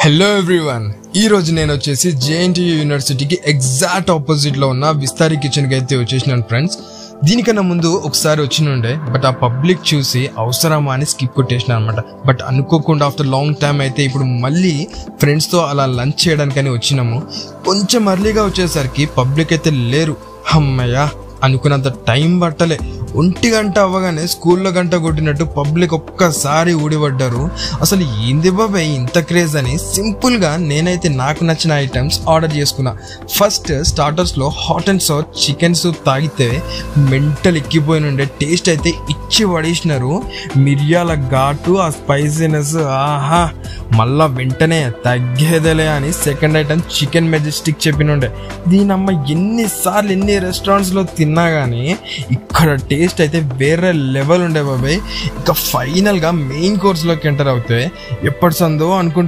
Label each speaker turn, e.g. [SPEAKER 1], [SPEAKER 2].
[SPEAKER 1] Hello everyone, ఈ రోజు నేను వచ్చేసి జేఎన్టీయూ యూనివర్సిటీకి ఎగ్జాక్ట్ ఆపోజిట్ లో ఉన్న విస్తారి కిచెన్ కి అయితే వచ్చేసినాను ఫ్రెండ్స్. దీనికన్నా ముందు ఒకసారి వచ్చినుండే, బట్ ఆ పబ్లిక్ చూసి అవసరమా అని స్కిప్ కొట్టేసిన అనమాట. బట్ అనుకోకుండా ఆఫ్టర్ లాంగ్ టైం అయితే ఇప్పుడు మళ్ళీ ఫ్రెండ్స్ తో అలా లంచ్ చేయడానికని వచ్చినాము. కొంచెం అర్లీగా వచ్చేసరికి పబ్లిక్ అయితే లేరు. అమ్మయ్య అనుకున్నంత టైం పట్టలే. 1 గంట అవ్వగానే స్కూల్లో గంట కొట్టినట్టు పబ్లిక్ ఒక్కసారి ఊడిపడ్డారు. అసలు ఏంది బాబాయ్ ఇంత క్రేజ్ అని సింపుల్ గా నేనైతే నాకు నచ్చిన ఐటమ్స్ ఆర్డర్ చేసుకున్నా. ఫస్ట్ స్టార్టర్స్ లో hot and sir chicken soup తాగితే మెంటల్ ఎక్కిపోయినుండే. టేస్ట్ అయితే ఇచ్చి పడేసినారు. మిరియాల ఘాటు, ఆ స్పైసీనెస్, ఆహా. మళ్ళా వెంటనే తగ్గేదలే అని సెకండ్ ఐటమ్ చికెన్ మెజెస్టిక్ చెప్పినుండే. దీనమ్మ ఎన్నిసార్లు ఎన్ని రెస్టారెంట్స్ లో తిన్నా గానీ ఇక్కడ టేస్ట్ అయితే వేరే లెవెల్ ఉండే బాబాయ్. ఇంకా ఫైనల్ గా మెయిన్ కోర్స్ లోకి ఎంటర్ అవుతే ఎప్పటి సందో అనుకుంటున్నా